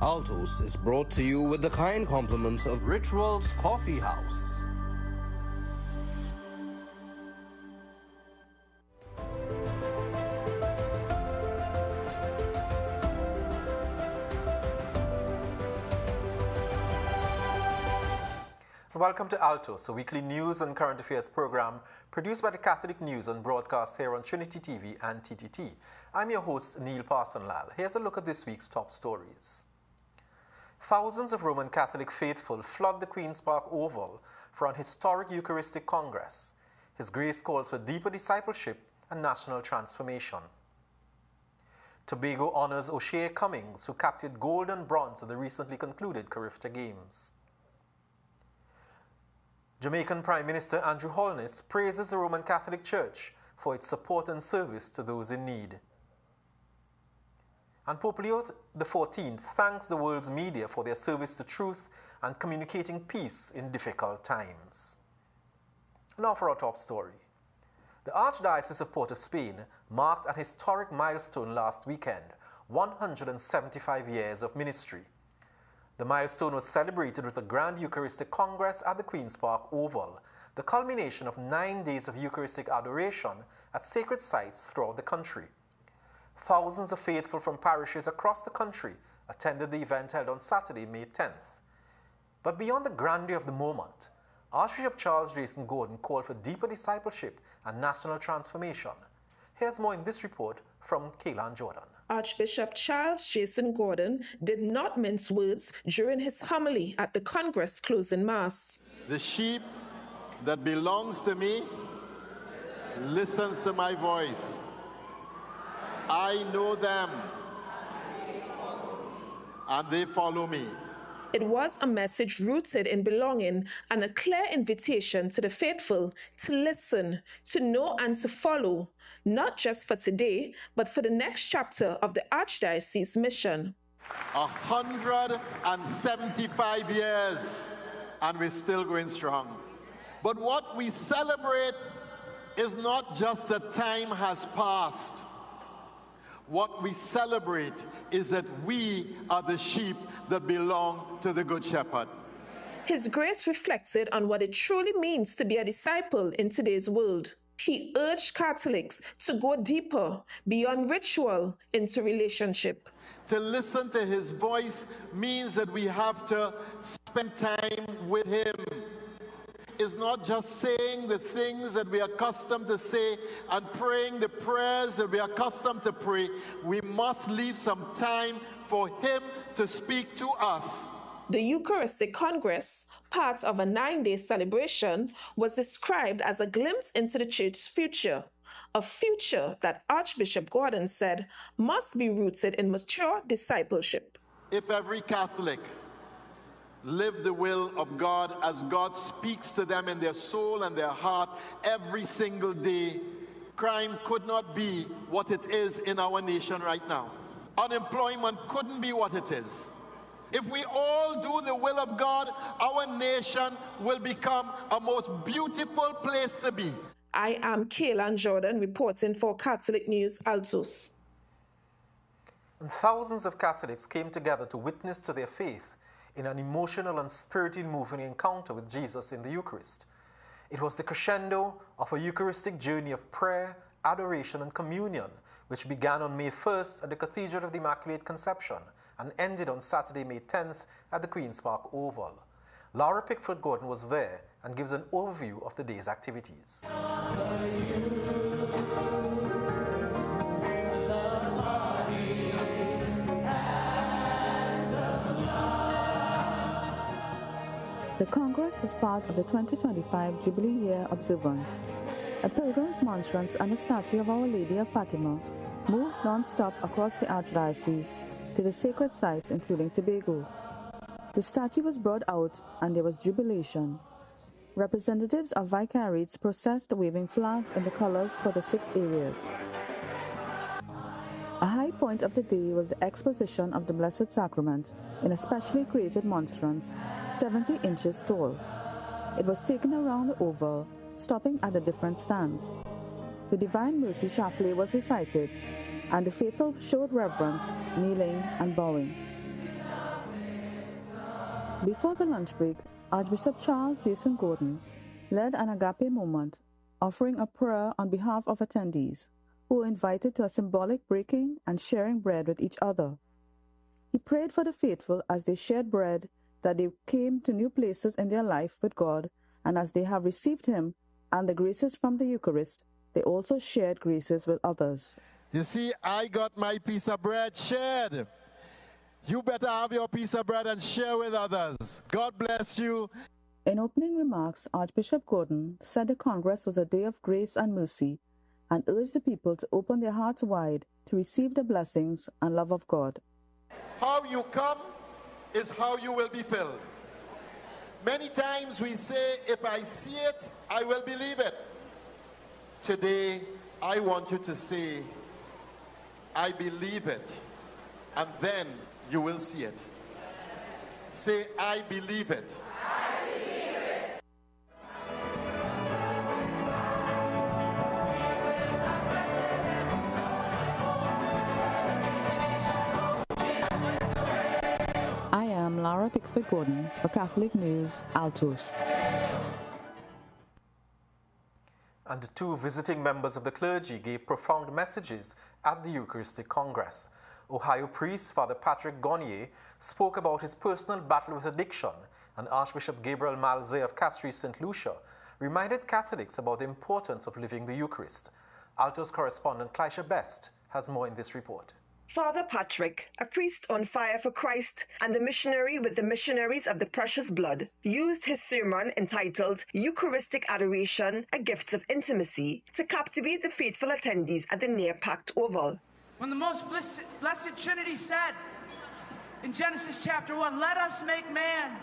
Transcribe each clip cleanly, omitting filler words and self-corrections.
Altos is brought to you with the kind compliments of Rituals Coffee House. Welcome to Altos, a weekly news and current affairs program produced by the Catholic News and broadcast here on Trinity TV and TTT. I'm your host, Neil Parsonlal. Here's a look at this week's top stories. Thousands of Roman Catholic faithful flood the Queen's Park Oval for an historic Eucharistic Congress. His Grace calls for deeper discipleship and national transformation. Tobago honors O'Shea Cummings, who captured gold and bronze at the recently concluded Carifta Games. Jamaican Prime Minister Andrew Holness praises the Roman Catholic Church for its support and service to those in need. And Pope Leo XIV thanks the world's media for their service to truth and communicating peace in difficult times. Now for our top story. The Archdiocese of Port of Spain marked an historic milestone last weekend, 175 years of ministry. The milestone was celebrated with a grand Eucharistic Congress at the Queen's Park Oval, the culmination of 9 days of Eucharistic adoration at sacred sites throughout the country. Thousands of faithful from parishes across the country attended the event held on Saturday, May 10th. But beyond the grandeur of the moment, Archbishop Charles Jason Gordon called for deeper discipleship and national transformation. Here's more in this report from Kaylan Jordan. Archbishop Charles Jason Gordon did not mince words during his homily at the Congress closing Mass. The sheep that belongs to me listens to my voice. I know them, and they follow me. It was a message rooted in belonging and a clear invitation to the faithful to listen, to know and to follow, not just for today, but for the next chapter of the Archdiocese mission. 175 years, and we're still going strong. But what we celebrate is not just that time has passed. What we celebrate is that we are the sheep that belong to the Good Shepherd. His Grace reflected on what it truly means to be a disciple in today's world. He urged Catholics to go deeper, beyond ritual, into relationship. To listen to his voice means that we have to spend time with him. It's not just saying the things that we are accustomed to say and praying the prayers that we are accustomed to pray. We must leave some time for him to speak to us. The Eucharistic Congress, part of a 9-day celebration, was described as a glimpse into the Church's future, a future that Archbishop Gordon said must be rooted in mature discipleship. If every Catholic live the will of God as God speaks to them in their soul and their heart every single day, crime could not be what it is in our nation right now. Unemployment couldn't be what it is. If we all do the will of God, our nation will become a most beautiful place to be. I am Kaylan Jordan reporting for Catholic News Altos. And thousands of Catholics came together to witness to their faith in an emotional and spiritually moving encounter with Jesus in the Eucharist. It was the crescendo of a Eucharistic journey of prayer, adoration, and communion, which began on May 1st at the Cathedral of the Immaculate Conception and ended on Saturday, May 10th at the Queen's Park Oval. Laura Pickford-Gordon was there and gives an overview of the day's activities. The Congress was part of the 2025 Jubilee Year observance. A pilgrim's monstrance and a statue of Our Lady of Fatima moved non-stop across the Archdiocese to the sacred sites including Tobago. The statue was brought out and there was jubilation. Representatives of vicariates processed waving flags in the colors for the 6 areas. A high point of the day was the exposition of the Blessed Sacrament in a specially created monstrance, 70 inches tall. It was taken around the oval, stopping at the different stands. The Divine Mercy Chaplet was recited, and the faithful showed reverence, kneeling and bowing. Before the lunch break, Archbishop Charles Jason Gordon led an agape moment, offering a prayer on behalf of attendees who were invited to a symbolic breaking and sharing bread with each other. He prayed for the faithful as they shared bread, that they came to new places in their life with God, and as they have received Him and the graces from the Eucharist, they also shared graces with others. You see, I got my piece of bread shared. You better have your piece of bread and share with others. God bless you. In opening remarks, Archbishop Gordon said the Congress was a day of grace and mercy and urged the people to open their hearts wide to receive the blessings and love of God. How you come is how you will be filled. Many times we say, if I see it, I will believe it. Today, I want you to say, I believe it, and then you will see it. Say, I believe it. I believe it. I am Lara Pickford Gordon for Catholic News, Altos. And two visiting members of the clergy gave profound messages at the Eucharistic Congress. Ohio priest Father Patrick Gonier spoke about his personal battle with addiction, and Archbishop Gabriel Malze of Castries St. Lucia reminded Catholics about the importance of living the Eucharist. Altos correspondent Cleisha Best has more in this report. Father Patrick, a priest on fire for Christ and a missionary with the Missionaries of the Precious Blood, used his sermon entitled Eucharistic Adoration, a Gift of Intimacy, to captivate the faithful attendees at the near-packed Oval. When the most blessed Trinity said in Genesis chapter 1, let us make man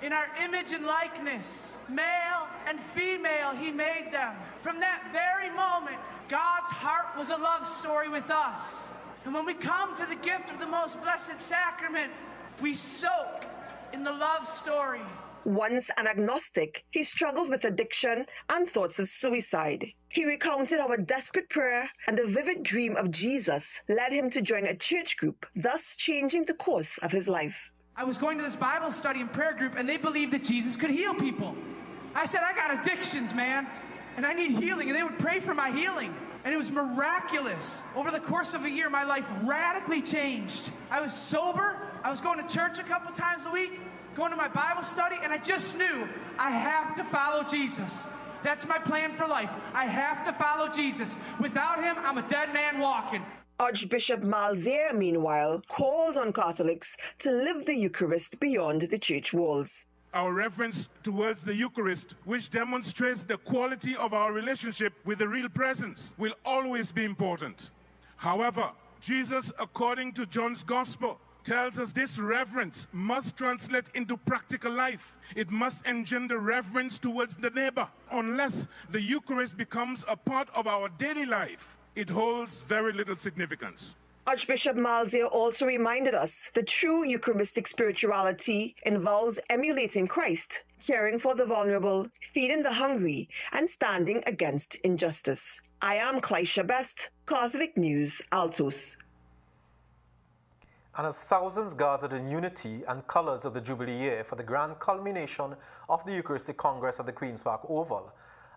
in our image and likeness, male and female he made them. From that very moment, God's heart was a love story with us. And when we come to the gift of the most blessed sacrament, we soak in the love story. Once an agnostic, he struggled with addiction and thoughts of suicide. He recounted how a desperate prayer and a vivid dream of Jesus led him to join a church group, thus changing the course of his life. I was going to this Bible study and prayer group, and they believed that Jesus could heal people. I said, I got addictions, man, and I need healing, and they would pray for my healing. And it was miraculous. Over the course of a year, my life radically changed. I was sober. I was going to church a couple times a week, going to my Bible study, and I just knew I have to follow Jesus. That's my plan for life. I have to follow Jesus. Without him, I'm a dead man walking. Archbishop Malzier, meanwhile, called on Catholics to live the Eucharist beyond the church walls. Our reverence towards the Eucharist, which demonstrates the quality of our relationship with the real presence, will always be important. However, Jesus, according to John's Gospel, tells us this reverence must translate into practical life. It must engender reverence towards the neighbor. Unless the Eucharist becomes a part of our daily life, it holds very little significance. Archbishop Malzier also reminded us the true Eucharistic spirituality involves emulating Christ, caring for the vulnerable, feeding the hungry, and standing against injustice. I am Cleisha Best, Catholic News, Altos. And as thousands gathered in unity and colours of the Jubilee year for the grand culmination of the Eucharistic Congress at the Queen's Park Oval,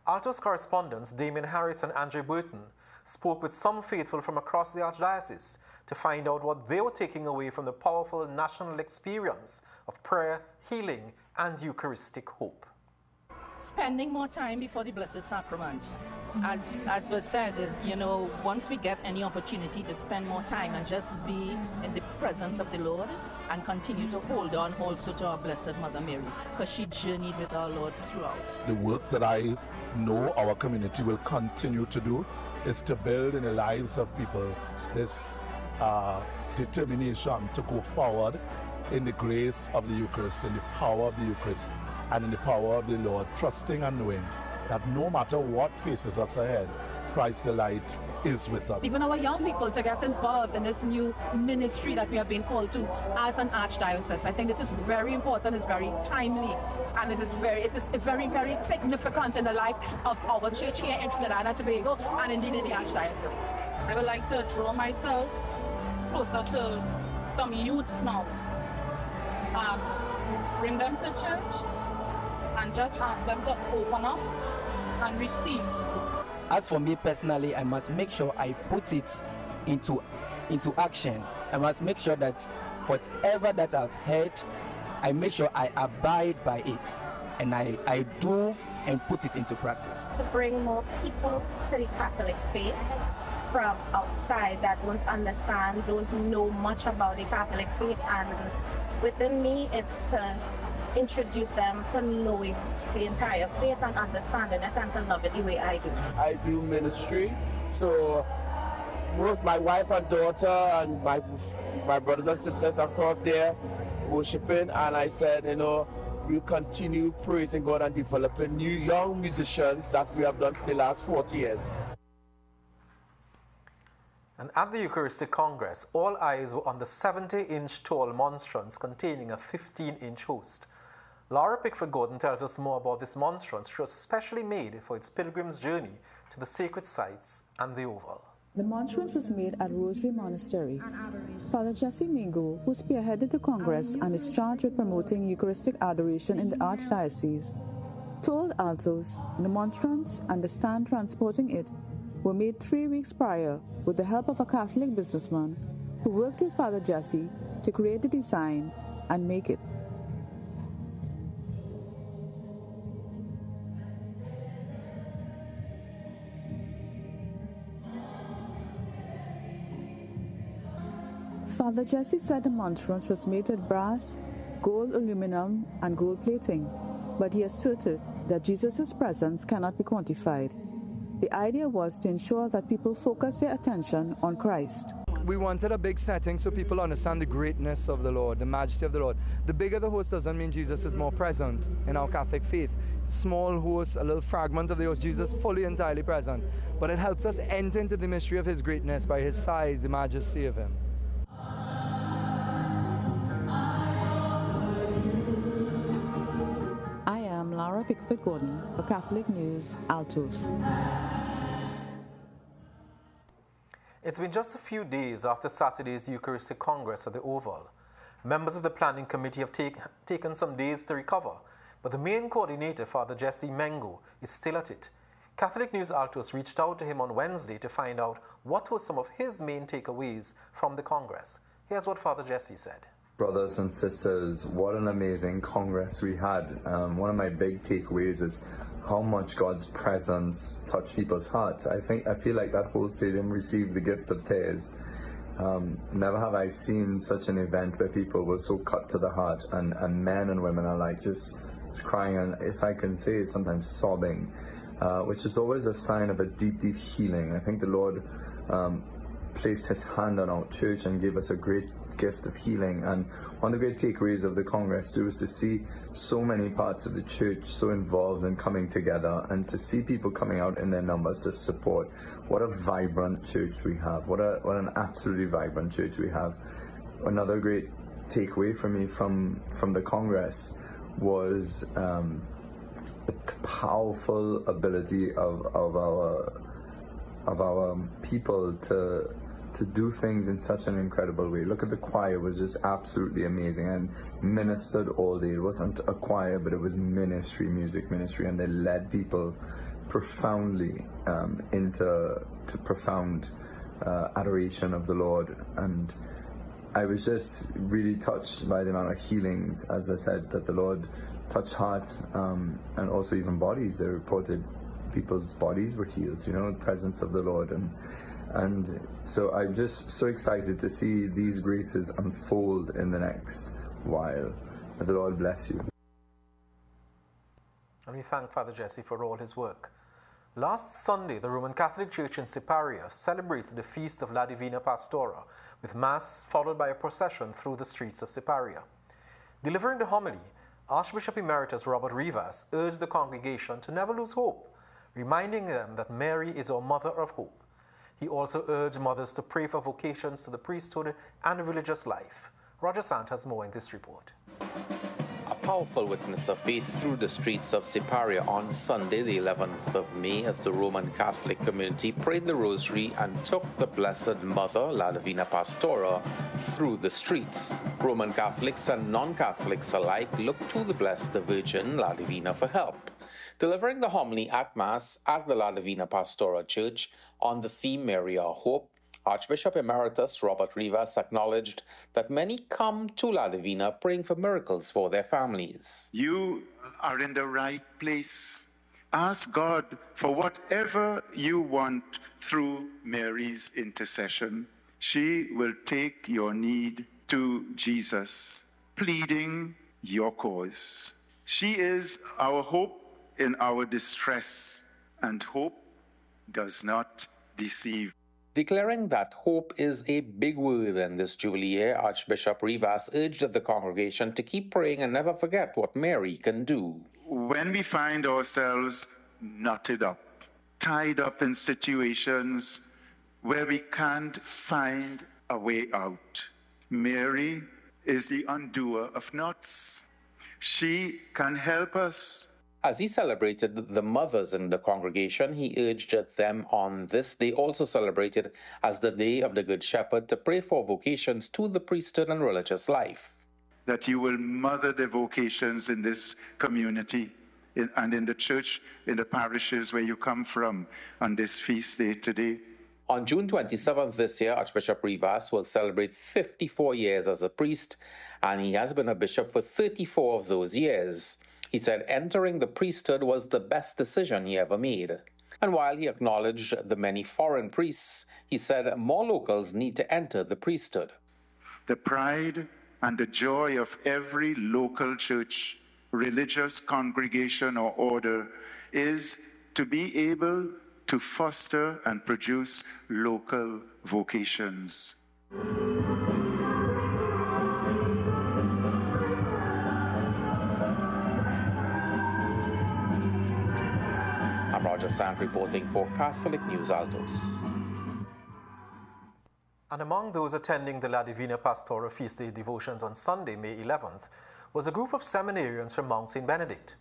Altos correspondents Damien Harris and Andre Burton spoke with some faithful from across the Archdiocese to find out what they were taking away from the powerful national experience of prayer, healing, and Eucharistic hope. Spending more time before the Blessed Sacrament. As was said, once we get any opportunity to spend more time and just be in the presence of the Lord and continue to hold on also to our Blessed Mother Mary, because she journeyed with our Lord throughout. The work that I know our community will continue to do is to build in the lives of people this determination to go forward in the grace of the Eucharist, in the power of the Eucharist, and in the power of the Lord, trusting and knowing that no matter what faces us ahead, Christ the light is with us. Even our young people to get involved in this new ministry that we have been called to as an archdiocese. I think this is very important, it's very timely, and it is very, very significant in the life of our church here in Trinidad and Tobago, and indeed in the archdiocese. I would like to draw myself closer to some youths now bring them to church and just ask them to open up and receive. As for me personally, I must make sure I put it into action. I must make sure that whatever that I've heard, I make sure I abide by it, and I do and put it into practice. To bring more people to the Catholic faith from outside that don't understand, don't know much about the Catholic faith, and within me it's to introduce them to knowing the entire faith and understanding it and to love it the way I do. I do ministry, so both my wife and daughter and my brothers and sisters across there worshiping, and I said, we'll continue praising God and developing new young musicians that we have done for the last 40 years. And at the Eucharistic Congress, all eyes were on the 70-inch tall monstrance containing a 15-inch host. Laura Pickford-Gordon tells us more about this monstrance, which was specially made for its pilgrim's journey to the sacred sites and the Oval. The monstrance was made at Rosary Monastery. Father Jesse Mingo, who spearheaded the Congress and is charged with promoting Eucharistic adoration in the Archdiocese, told Altos the monstrance and the stand transporting it were made 3 weeks prior with the help of a Catholic businessman who worked with Father Jesse to create the design and make it. Father Jesse said the monstrance was made with brass, gold aluminum, and gold plating, but he asserted that Jesus' presence cannot be quantified. The idea was to ensure that people focus their attention on Christ. We wanted a big setting so people understand the greatness of the Lord, the majesty of the Lord. The bigger the host doesn't mean Jesus is more present in our Catholic faith. Small host, a little fragment of the host, Jesus fully, entirely present. But it helps us enter into the mystery of his greatness by his size, the majesty of him. I am Laura Pickford-Gordon for Catholic News, Altos. It's been just a few days after Saturday's Eucharistic Congress at the Oval. Members of the planning committee have taken some days to recover, but the main coordinator, Father Jesse Mengo, is still at it. Catholic News Altos reached out to him on Wednesday to find out what were some of his main takeaways from the Congress. Here's what Father Jesse said. Brothers and sisters, what an amazing Congress we had. One of my big takeaways is how much God's presence touched people's hearts. I feel like that whole stadium received the gift of tears. Never have I seen such an event where people were so cut to the heart, and men and women are like just crying, and if I can say, sometimes sobbing, which is always a sign of a deep, deep healing. I think the Lord placed his hand on our church and gave us a great gift of healing, and one of the great takeaways of the Congress too is to see so many parts of the church so involved and coming together, and to see people coming out in their numbers to support. What a vibrant church we have. What an absolutely vibrant church we have. Another great takeaway for me from the Congress was the powerful ability of our people to do things in such an incredible way. Look at the choir, it was just absolutely amazing and ministered all day. It wasn't a choir, but it was ministry, music ministry, and they led people profoundly into profound adoration of the Lord. And I was just really touched by the amount of healings, as I said, that the Lord touched hearts and also even bodies. They reported people's bodies were healed, the presence of the Lord. And so I'm just so excited to see these graces unfold in the next while. May the Lord bless you. And we thank Father Jesse for all his work. Last Sunday, the Roman Catholic Church in Siparia celebrated the feast of La Divina Pastora, with Mass followed by a procession through the streets of Siparia. Delivering the homily, Archbishop Emeritus Robert Rivas urged the congregation to never lose hope, reminding them that Mary is our Mother of Hope. He also urged mothers to pray for vocations to the priesthood and religious life. Roger Sant has more in this report. A powerful witness of faith through the streets of Siparia on Sunday, the 11th of May, as the Roman Catholic community prayed the Rosary and took the Blessed Mother, La Divina Pastora, through the streets. Roman Catholics and non-Catholics alike looked to the Blessed Virgin, La Divina, for help. Delivering the homily at Mass at the La Divina Pastora Church on the theme Mary Our Hope, Archbishop Emeritus Robert Rivas acknowledged that many come to La Divina praying for miracles for their families. You are in the right place. Ask God for whatever you want through Mary's intercession. She will take your need to Jesus, pleading your cause. She is our hope in our distress, and hope does not deceive. Declaring that hope is a big word in this Jubilee year, Archbishop Rivas urged the congregation to keep praying and never forget what Mary can do. When we find ourselves knotted up, tied up in situations where we can't find a way out, Mary is the undoer of knots. She can help us. As he celebrated the mothers in the congregation, he urged them on this day, also celebrated as the Day of the Good Shepherd, to pray for vocations to the priesthood and religious life. That you will mother the vocations in this community and in the church, in the parishes where you come from on this feast day today. On June 27th this year, Archbishop Rivas will celebrate 54 years as a priest, and he has been a bishop for 34 of those years. He said entering the priesthood was the best decision he ever made. And while he acknowledged the many foreign priests, he said more locals need to enter the priesthood. The pride and the joy of every local church, religious congregation or order is to be able to foster and produce local vocations. I'm Roger Sant reporting for Catholic News Altos. And among those attending the La Divina Pastora Feast Day devotions on Sunday, May 11th, was a group of seminarians from Mount St. Benedict.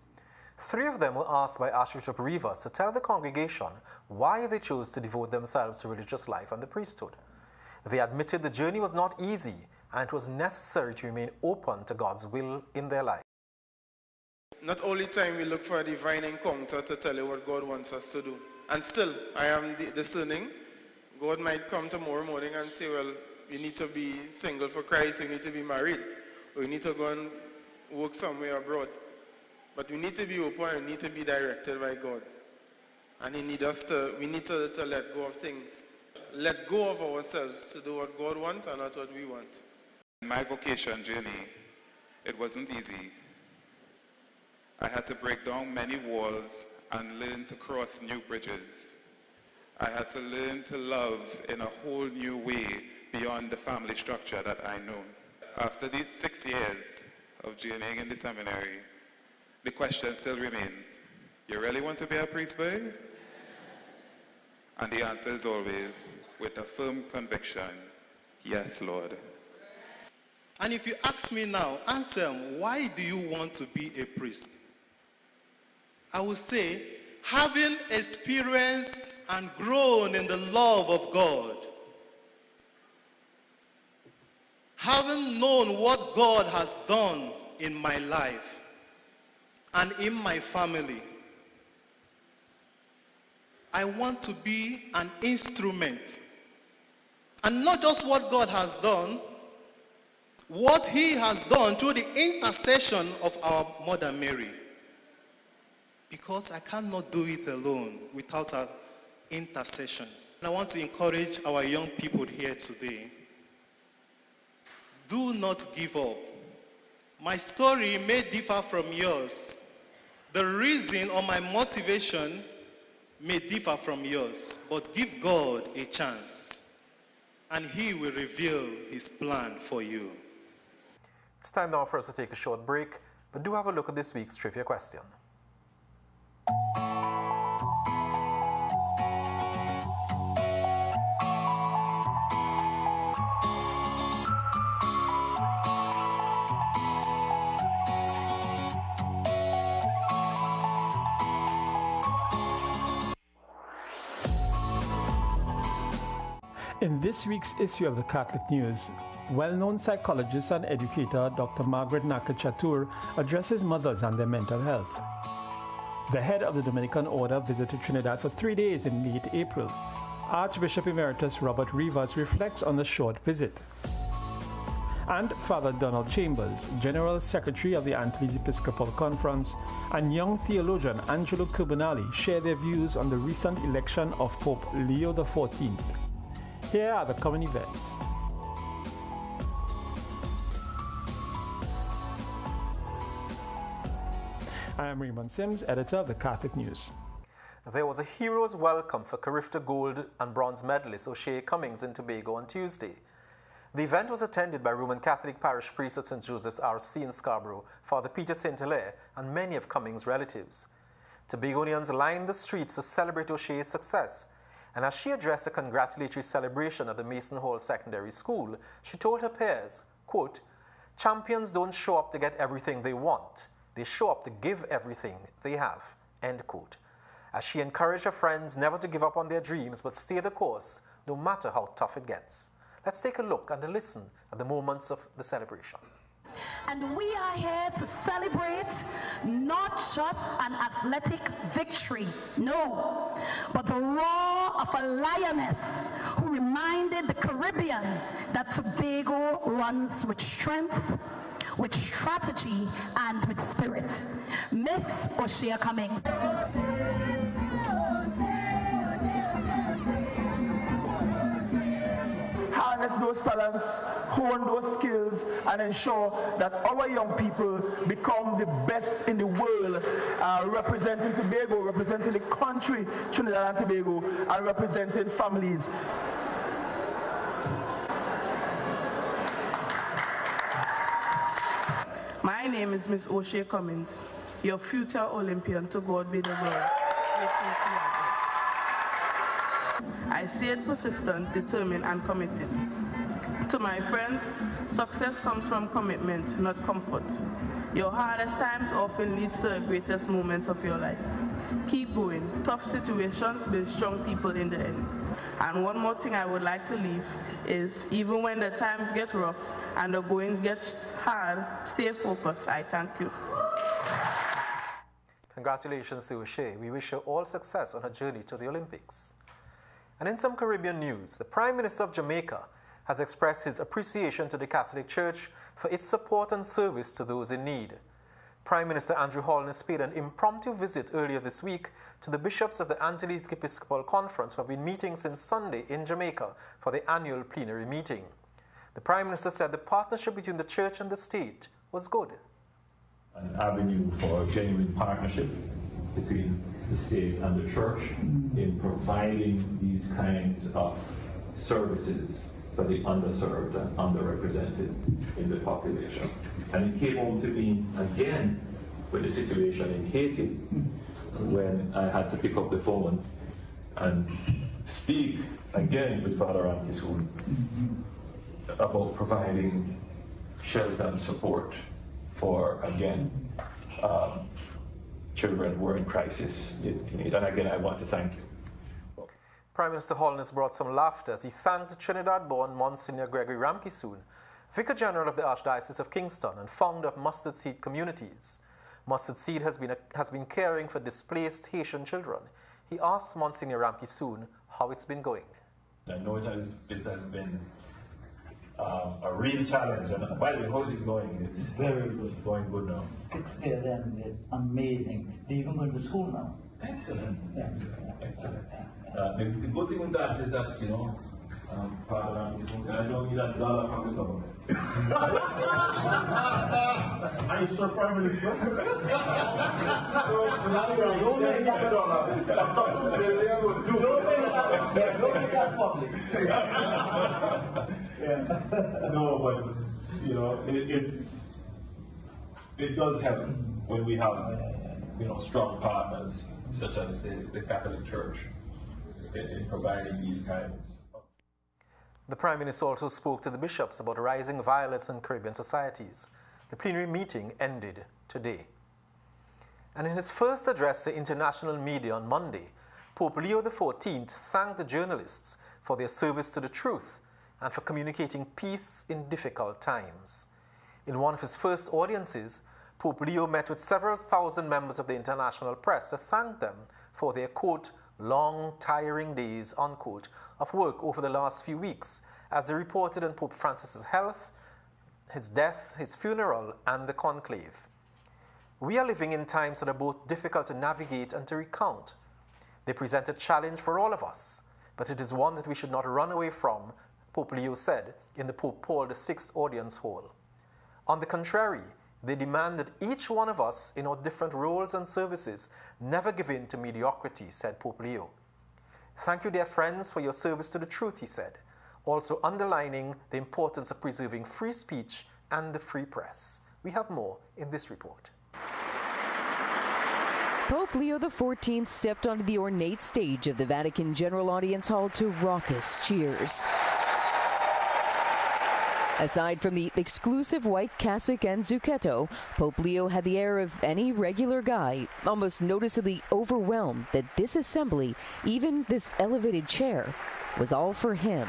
3 of them were asked by Archbishop Rivas to tell the congregation why they chose to devote themselves to religious life and the priesthood. They admitted the journey was not easy and it was necessary to remain open to God's will in their life. Not only time we look for a divine encounter to tell you what God wants us to do. And still, I am discerning. God might come tomorrow morning and say, well, you need to be single for Christ, you need to be married, or you need to go and work somewhere abroad. But we need to be open and we need to be directed by God. And we need to let go of things. Let go of ourselves to do what God wants and not what we want. In my vocation journey, it wasn't easy. I had to break down many walls and learn to cross new bridges. I had to learn to love in a whole new way beyond the family structure that I know. After these 6 years of journeying in the seminary, the question still remains, you really want to be a priest, boy? And the answer is always, with a firm conviction, yes, Lord. And if you ask me now, Anselm, why do you want to be a priest? I will say, having experienced and grown in the love of God, having known what God has done in my life and in my family, I want to be an instrument. And not just what God has done, what He has done through the intercession of our Mother Mary. Because I cannot do it alone without an intercession. And I want to encourage our young people here today. Do not give up. My story may differ from yours. The reason or my motivation may differ from yours. But give God a chance. And He will reveal His plan for you. It's time now for us to take a short break. But do have a look at this week's trivia question. In this week's issue of the Catholic News, well-known psychologist and educator Dr. Margaret Nakachatur addresses mothers and their mental health. The head of the Dominican Order visited Trinidad for 3 days in late April. Archbishop Emeritus Robert Rivas reflects on the short visit. And Father Donald Chambers, General Secretary of the Antilles Episcopal Conference, and young theologian Angelo Carbonali share their views on the recent election of Pope Leo XIV. Here are the common events. I am Raymond Sims, editor of the Catholic News. There was a hero's welcome for Carifta gold and bronze medalist O'Shea Cummings in Tobago on Tuesday. The event was attended by Roman Catholic parish priest at St. Joseph's RC in Scarborough, Father Peter St. Hilaire, and many of Cummings' relatives. Tobagonians lined the streets to celebrate O'Shea's success, and as she addressed a congratulatory celebration at the Mason Hall Secondary School, she told her peers, quote, "Champions don't show up to get everything they want. They show up to give everything they have," end quote. As she encouraged her friends never to give up on their dreams but stay the course, no matter how tough it gets. Let's take a look and a listen at the moments of the celebration. And we are here to celebrate not just an athletic victory, no, but the roar of a lioness who reminded the Caribbean that Tobago runs with strength, with strategy, and with spirit. Miss O'Shea Cummings. Harness those talents, hone those skills, and ensure that our young people become the best in the world, representing Tobago, representing the country, Trinidad and Tobago, and representing families. My name is Miss O'Shea Cummings, your future Olympian, to God be the glory. I stayed persistent, determined, and committed. To my friends, success comes from commitment, not comfort. Your hardest times often leads to the greatest moments of your life. Keep going. Tough situations build strong people in the end. And one more thing I would like to leave is, even when the times get rough and the goings get hard, stay focused. I thank you. Congratulations to O'Shea. We wish her all success on her journey to the Olympics. And in some Caribbean news, the Prime Minister of Jamaica has expressed his appreciation to the Catholic Church for its support and service to those in need. Prime Minister Andrew Holness paid an impromptu visit earlier this week to the bishops of the Antilles Episcopal Conference, who have been meeting since Sunday in Jamaica for the annual plenary meeting. The Prime Minister said the partnership between the Church and the state was good. An avenue for genuine partnership between the state and the Church in providing these kinds of services for the underserved and underrepresented in the population. And it came home to me again with the situation in Haiti, when I had to pick up the phone and speak again with Father Ankisoon about providing shelter and support for, again, children who are in crisis. And again, I want to thank you. Prime Minister Holness brought some laughter as he thanked Trinidad-born Monsignor Gregory Ramkisoon, Vicar General of the Archdiocese of Kingston and founder of Mustard Seed Communities. Mustard Seed has been caring for displaced Haitian children. He asked Monsignor Ramkisoon how it's been going. I know it has been a real challenge. And by the way, how is it going? It's very good. It's going good now. 6 years and amazing. They even going to school now. Excellent. Excellent. The good thing with that is that, you know, Father Ankisoon, I don't need $1 from the government. Are you sure, Prime Minister? That's right. Don't make that public. No, but you know, it does help when we have, you know, strong partners such as the Catholic Church in providing these kinds. The Prime Minister also spoke to the bishops about rising violence in Caribbean societies. The plenary meeting ended today. And in his first address to international media on Monday, Pope Leo XIV thanked the journalists for their service to the truth and for communicating peace in difficult times. In one of his first audiences, Pope Leo met with several thousand members of the international press to thank them for their, quote, long, tiring days, unquote, of work over the last few weeks, as they reported on Pope Francis's health, his death, his funeral, and the conclave. We are living in times that are both difficult to navigate and to recount. They present a challenge for all of us, but it is one that we should not run away from, Pope Leo said in the Pope Paul VI audience hall. On the contrary, they demand that each one of us in our different roles and services never give in to mediocrity, said Pope Leo. Thank you, dear friends, for your service to the truth, he said, also underlining the importance of preserving free speech and the free press. We have more in this report. Pope Leo XIV stepped onto the ornate stage of the Vatican General Audience Hall to raucous cheers. Aside from the exclusive white cassock and zucchetto, Pope Leo had the air of any regular guy, almost noticeably overwhelmed that this assembly, even this elevated chair, was all for him.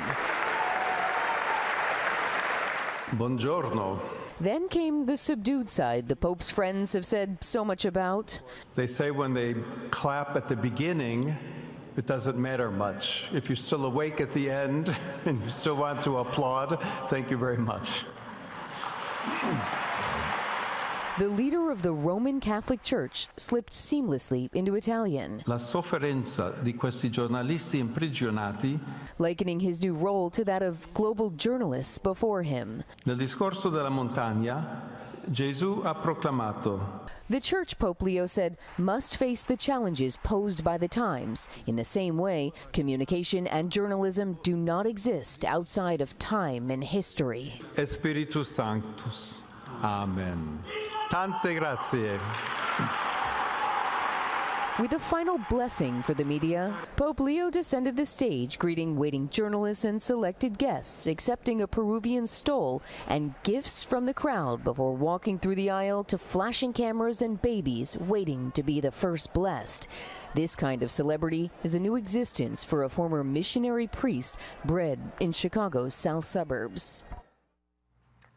Buongiorno. Then came the subdued side the Pope's friends have said so much about. They say when they clap at the beginning, it doesn't matter much. If you're still awake at the end and you still want to applaud, thank you very much. The leader of the Roman Catholic Church slipped seamlessly into Italian, La sofferenza di questi giornalisti imprigionati, likening his new role to that of global journalists before him. Nel discorso della montagna, Gesù ha proclamato. The Church, Pope Leo said, must face the challenges posed by the times. In the same way, communication and journalism do not exist outside of time and history. Et Spiritus Sanctus. Amen. Tante grazie. With a final blessing for the media, Pope Leo descended the stage, greeting waiting journalists and selected guests, accepting a Peruvian stole and gifts from the crowd before walking through the aisle to flashing cameras and babies waiting to be the first blessed. This kind of celebrity is a new existence for a former missionary priest bred in Chicago's south suburbs.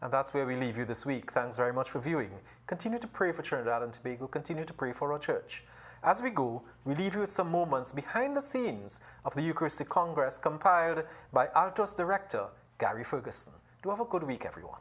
And that's where we leave you this week. Thanks very much for viewing. Continue to pray for Trinidad and Tobago. Continue to pray for our church. As we go, we leave you with some moments behind the scenes of the Eucharistic Congress compiled by Altos director Gary Ferguson. Do have a good week, everyone.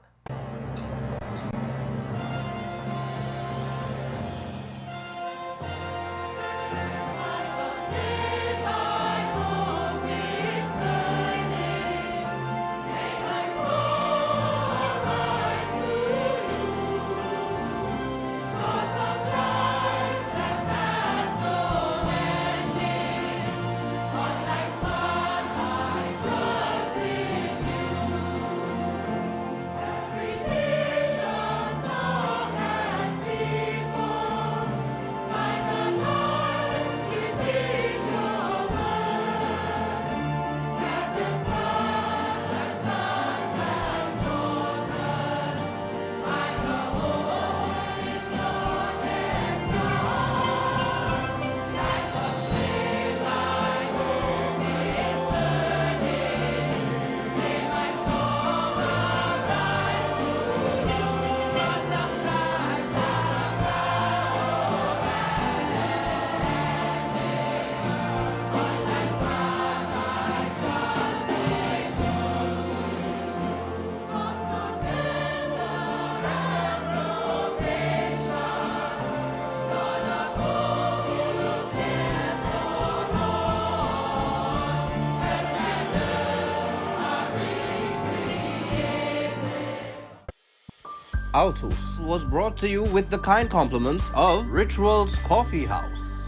Altos was brought to you with the kind compliments of Rituals Coffee House.